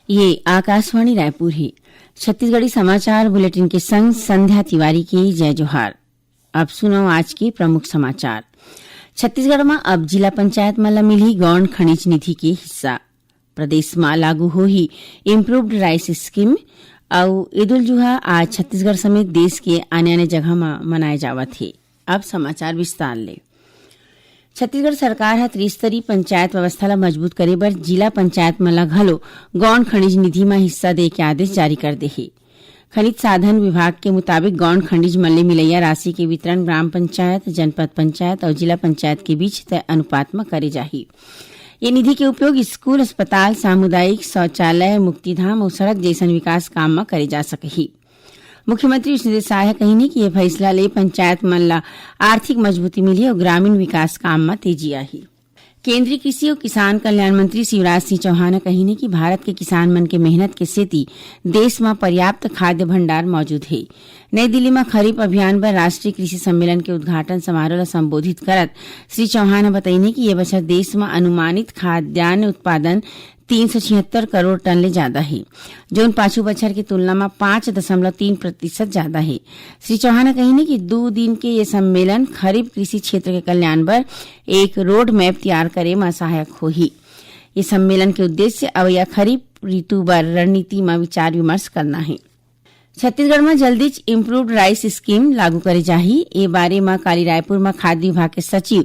ये आकाशवाणी रायपुर है। छत्तीसगढ़ी समाचार बुलेटिन के संग संध्या तिवारी की जय जोहार। अब सुनो आज के प्रमुख समाचार। छत्तीसगढ़ में अब जिला पंचायत में मिली गौण खनिज निधि के हिस्सा। प्रदेश में लागू हो ही इम्प्रूव्ड राइस स्कीम और ईद उल जुहा आज छत्तीसगढ़ समेत देश के अन्य जगह में मनाए जावत है। अब समाचार विस्तार ले। छत्तीसगढ़ सरकार हा त्रिस्तरीय पंचायत व्यवस्था ला मजबूत करे बर जिला पंचायत में घलो गौण खनिज निधि में हिस्सा दे के आदेश जारी कर दे है। खनिज साधन विभाग के मुताबिक गौण खनिज मल्ले मिलैया राशि के वितरण ग्राम पंचायत, जनपद पंचायत और जिला पंचायत के बीच तय अनुपात में करे जाही। ये निधि के उपयोग स्कूल, अस्पताल, सामुदायिक शौचालय, मुक्तिधाम और सड़क जैसन विकास काम में करे जा सकही। मुख्यमंत्री विष्णुदेव साय कही कि यह फैसला ले पंचायत मन ला आर्थिक मजबूती मिली और ग्रामीण विकास काम में तेजी आई। केंद्रीय कृषि और किसान कल्याण मंत्री शिवराज सिंह चौहान कही कि भारत के किसान मन के मेहनत के सेती देश में पर्याप्त खाद्य भंडार मौजूद है। नई दिल्ली में खरीफ अभियान पर राष्ट्रीय कृषि सम्मेलन के उद्घाटन समारोह ला संबोधित करत श्री चौहान बताइने कि यह बछर देश में अनुमानित खाद्यान्न उत्पादन 376 करोड़ टन ले ज्यादा है, जो पाछू बछर की तुलना में 5.3% ज्यादा है। श्री चौहान कही कि 2 दिन के ये सम्मेलन खरीफ कृषि क्षेत्र के कल्याण पर एक रोड मैप तैयार करे में सहायक होही। ये सम्मेलन के उद्देश्य अवैया खरीफ ऋतु बर रणनीति में विचार विमर्श करना है। छत्तीसगढ़ में जल्दी इम्प्रूव्ड राइस स्कीम लागू करे जाही। ए बारे में काली रायपुर में खाद्य विभाग के सचिव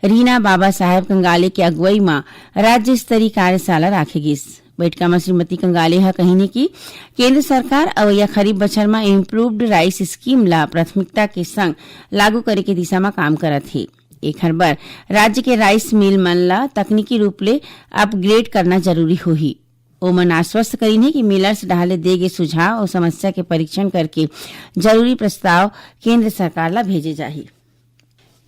रीना बाबा साहेब कंगाले के अगुवाई में राज्य स्तरीय कार्यशाला राखे गिस। बैठका में श्रीमती कंगाले हा कहीने कि केंद्र सरकार अवैया खरीफ बछर में इम्प्रूव्ड राइस स्कीम ला प्राथमिकता के संग लागू करे के दिशा में काम करत है। एक बर राज्य के राइस मिल मन ला तकनीकी रूप ले अपग्रेड करना जरूरी होही। ओमन आश्वस्त करीने कि मिलर्स डाले दे गए सुझाव और समस्या के परीक्षण करके जरूरी प्रस्ताव केंद्र सरकार ला भेजे जाही।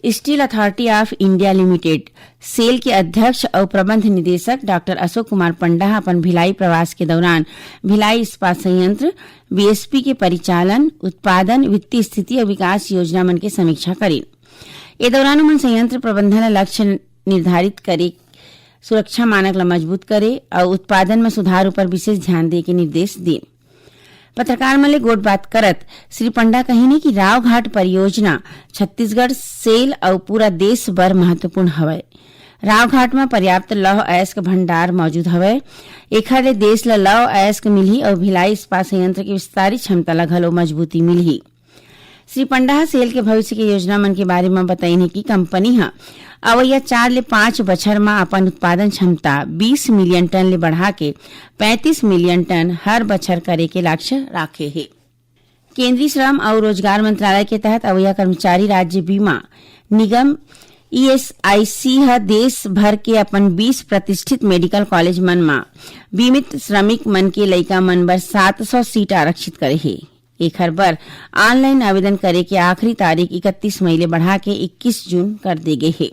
Steel Authority of India Limited SAIL के अध्यक्ष और प्रबंध निदेशक डॉक्टर अशोक कुमार पंडा अपन भिलाई प्रवास के दौरान भिलाई इस्पात संयंत्र बीएसपी के परिचालन, उत्पादन, वित्तीय स्थिति और विकास योजना मन के समीक्षा करी। ए दौरान उमन संयंत्र प्रबंधन लक्ष्य निर्धारित करे, सुरक्षा मानक ला मजबूत करे और उत्पादन में सुधार पर विशेष ध्यान दे के निर्देश दिए। पत्रकार मले गोट बात करत श्री पंडा कहीने कि राव घाट परियोजना छत्तीसगढ़ सेल और पूरा देश भर महत्वपूर्ण हवय। राव घाट में पर्याप्त लौह अयस्क भंडार मौजूद हवय। एखर ले देश ला लौह अयस्क मिलही और भिलाई इस्पात संयंत्र की विस्तारित क्षमता ला घलो मजबूती मिलही। श्री पंडा सेल के भविष्य के योजना मन के बारे में बताइने की कंपनी हा अवैया 4 ले 5 बछर में अपन उत्पादन क्षमता 20 मिलियन टन ले बढ़ा के 35 मिलियन टन हर बछर करे के लक्ष्य राखे है। केंद्रीय श्रम और रोजगार मंत्रालय के तहत अवैया कर्मचारी राज्य बीमा निगम ESIC हा देश भर के अपन 20 प्रतिष्ठित मेडिकल कॉलेज मन में बीमित श्रमिक मन के लइका मन बर 700 सीट आरक्षित करे है। एक बर ऑनलाइन आवेदन करे के आखिरी तारीख 31 मई ले बढ़ा के 21 जून कर दी गई है।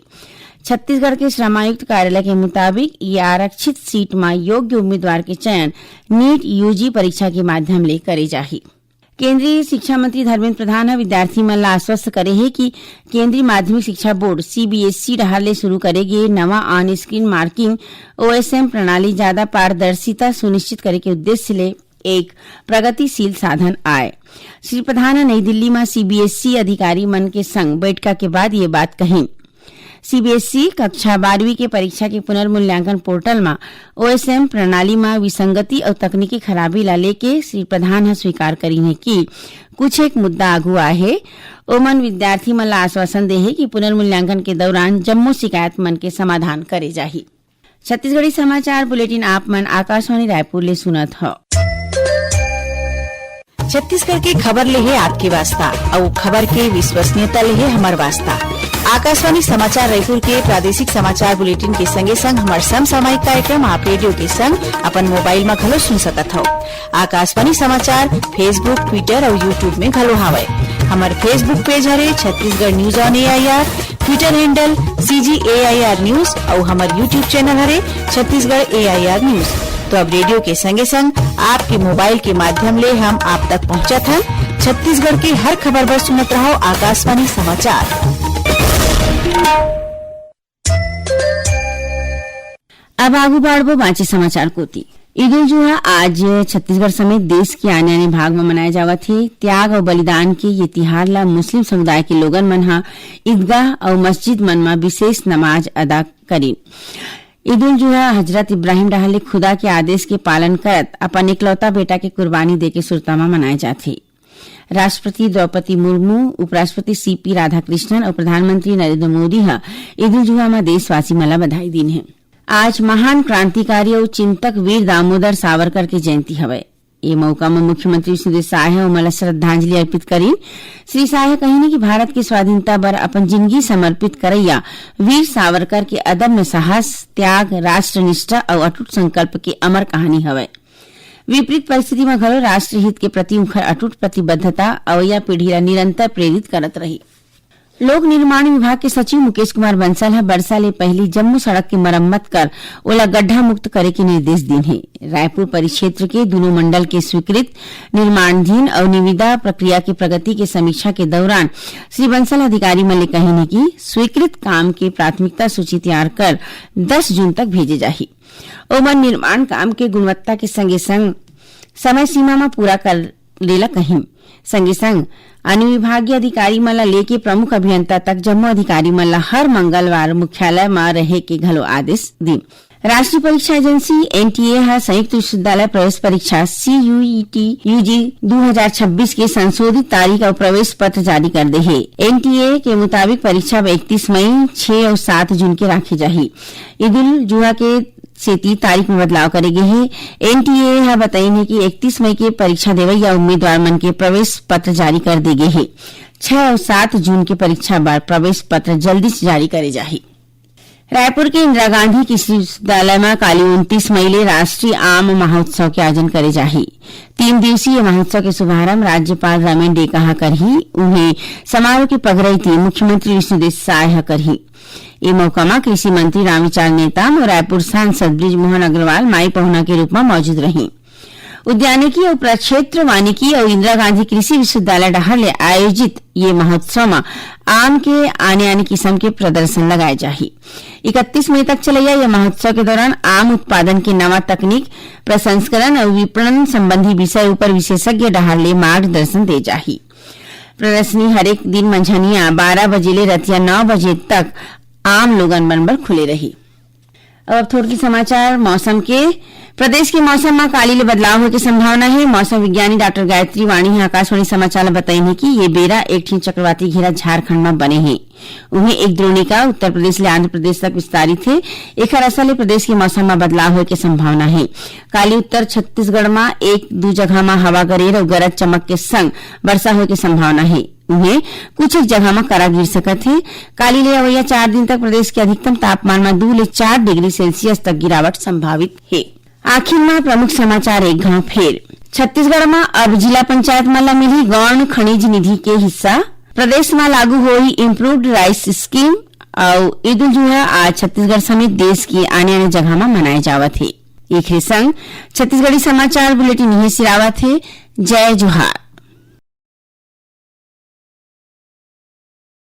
छत्तीसगढ़ के श्रमायुक्त कार्यालय के मुताबिक ये आरक्षित सीट में योग्य उम्मीदवार के चयन नीट यूजी परीक्षा के माध्यम ले करे जाही। केंद्रीय शिक्षा मंत्री धर्मेंद्र प्रधान विद्यार्थी मन ला आश्वस्त करे है कि केंद्रीय माध्यमिक शिक्षा बोर्ड CBSE डहर ले शुरू करेगे नवा ऑन स्क्रीन मार्किंग OSM प्रणाली ज्यादा पारदर्शिता सुनिश्चित करे के उद्देश्य ले एक प्रगतिशील साधन आए। श्री प्रधान नई दिल्ली में CBSE अधिकारी मन के संग बैठक के बाद ये बात कही। CBSE कक्षा 12वीं के परीक्षा के पुनर्मूल्यांकन पोर्टल में OSM प्रणाली में विसंगति और तकनीकी खराबी ला लेके श्री प्रधान स्वीकार करी है कि कुछ एक मुद्दा आगू आए है। ओमन विद्यार्थी मन ला आश्वासन दे है कि पुनर्मूल्यांकन के दौरान जम्मो शिकायत मन के समाधान करे जाही। छत्तीसगढ़ी समाचार बुलेटिन आप मन आकाशवाणी रायपुर ले सुनत हो। छत्तीसगढ़ के खबर ले है आपके वास्ता और खबर के विश्वसनीयता ले है हमार वास्ता। आकाशवाणी समाचार रायपुर के प्रादेशिक समाचार बुलेटिन के संगे संग हमार समसामयिक कार्यक्रम आप रेडियो के संग अपन मोबाइल में घलो सुन सकत हो। आकाशवाणी समाचार फेसबुक, ट्विटर और यूट्यूब में घलो हावय। हमार फेसबुक पेज हरे Chhattisgarh news on AIR, Twitter handle CGAIR news और हमार यूट्यूब चैनल हरे छत्तीसगढ़ AIR न्यूज। तो अब रेडियो के संगे संग आपके मोबाइल के माध्यम ले हम आप तक पहुंचत हन। छत्तीसगढ़ की हर खबर पर सुनत रहो आकाशवाणी समाचार। अब आगू बाढ़बो बाँचे समाचार कोती। ईद उल जुहा आज छत्तीसगढ़ समेत देश के आने आने भाग में मनाए जावत हे। त्याग और बलिदान के ये तिहार ला मुस्लिम समुदाय के लोगन मन हा ईदगाह और मस्जिद मन में विशेष नमाज अदा करीन। ईद उल जुहा हजरत इब्राहिम डहाले खुदा के आदेश के पालन करत अपन इकलौता बेटा के कुर्बानी देके सुरता में मनाए जाथे। राष्ट्रपति द्रौपदी मुर्मू, उपराष्ट्रपति सीपी राधाकृष्णन और प्रधानमंत्री नरेंद्र मोदी हा ईद उल जुहा में देशवासी मन ला बधाई दिन है। आज महान क्रांतिकारी और चिंतक वीर दामोदर सावरकर की जयंती हवे। ये मौका में मुख्यमंत्री विष्णुदेव साय उमला श्रद्धांजलि अर्पित करी। श्री साय कही कि भारत की स्वाधीनता बर अपन जिंदगी समर्पित करैया वीर सावरकर के अदम्य साहस, त्याग, राष्ट्रनिष्ठा और अटूट संकल्प के अमर कहानी हवे। विपरीत परिस्थिति में घलो राष्ट्रहित के प्रति उनकर अटूट प्रतिबद्धता अवैया पीढ़ी ला निरंतर प्रेरित करत रही। लोक निर्माण विभाग के सचिव मुकेश कुमार बंसल वर्षा ले पहली जम्मू सड़क की मरम्मत कर ओला गड्ढा मुक्त करे के निर्देश दिन है। रायपुर परिक्षेत्र के दोनों मंडल के स्वीकृत निर्माणाधीन और निविदा प्रक्रिया की प्रगति के समीक्षा के दौरान श्री बंसल अधिकारी मल्ले कही कि स्वीकृत काम के प्राथमिकता सूची तैयार कर 10 जून तक भेजे जाही। ओमन निर्माण काम के गुणवत्ता के संगे संग समय सीमा में पूरा कर लेला कहीं संगे संग अनुविभागीय अधिकारी मन ला लेके प्रमुख अभियंता तक जम्मू अधिकारी मन ला हर मंगलवार मुख्यालय में रहे के घलो आदेश दी। राष्ट्रीय परीक्षा एजेंसी एनटीए हा संयुक्त विश्वविद्यालय प्रवेश परीक्षा CUET UG 2026 के संशोधित तारीख और प्रवेश पत्र जारी कर दे है। एनटीए के मुताबिक परीक्षा 31 मई, 6 और 7 जून के राखी जाही। ईद उल जुहा के से 30 तारीख में बदलाव करेगे है। एनटीए हा बताई कि 31 मई के परीक्षा देवैया उम्मीदवार मन के प्रवेश पत्र जारी कर देगे है। 6 और 7 जून के परीक्षा बार प्रवेश पत्र जल्दी से जारी करे जाही। रायपुर के इंदिरा गांधी कृषि विश्वविद्यालय में काली 29 मई ले राष्ट्रीय आम महोत्सव के आयोजन करे जाही। 3 दिवसीय महोत्सव के शुभारंभ राज्यपाल रमेन डेका करही। उन्हें समारोह की पगरई मुख्यमंत्री विष्णुदेव साय करही। ये मौका में कृषि मंत्री रामविचार नेताम और रायपुर सांसद बृजमोहन अग्रवाल माई पहुना के रूप में मौजूद रही। उद्यानिकी और प्रक्षेत्र वानिकी और इंदिरा गांधी कृषि विश्वविद्यालय डहर आयोजित ये महोत्सव में आम के आने किस्म के प्रदर्शन लगाए जाही। 31 मई तक चलैया यह महोत्सव के दौरान आम उत्पादन के नवा तकनीक, प्रसंस्करण और विपणन संबंधी विषय ऊपर विशेषज्ञ डहर ले मार्गदर्शन दे जाही। प्रदर्शनी हरेक दिन मंझनिया 12 बजे ले रतिया 9 बजे तक आम लोगन बनबर खुले रही। अब थोड़ी समाचार मौसम के। प्रदेश के मौसम में काली ले बदलाव होने की संभावना है। मौसम विज्ञानी डॉक्टर गायत्री वाणी आकाशवाणी समाचार बताई कि ये बेरा एक ठीक चक्रवाती घेरा झारखंड में बने हैं। उन्हें एक द्रोणिका उत्तर प्रदेश ले आंध्र प्रदेश तक विस्तारित है। एक असर ले प्रदेश के मौसम में बदलाव होने की संभावना है। काली उत्तर छत्तीसगढ़ में 1-2 जगह में हवा गरेर और गरज चमक के संग वर्षा होने की संभावना है। उन्हें कुछ एक जगह में करा गिर सकत है। काली ले अवैया 4 दिन तक प्रदेश के अधिकतम तापमान में 2 ले 4 डिग्री सेल्सियस तक गिरावट संभावित है। आखिर में प्रमुख समाचार एक घाव फेर। छत्तीसगढ़ में अब जिला पंचायत मन ला मिली गौण खनिज निधि के हिस्सा। प्रदेश में लागू हुई इम्प्रूव्ड राइस स्कीम और ईद उल जुहा आज छत्तीसगढ़ समेत देश के आने आने जगह में मनाए जावत है। एक संग छत्तीसगढ़ी समाचार बुलेटिन यही सिरावत है। जय जोहार।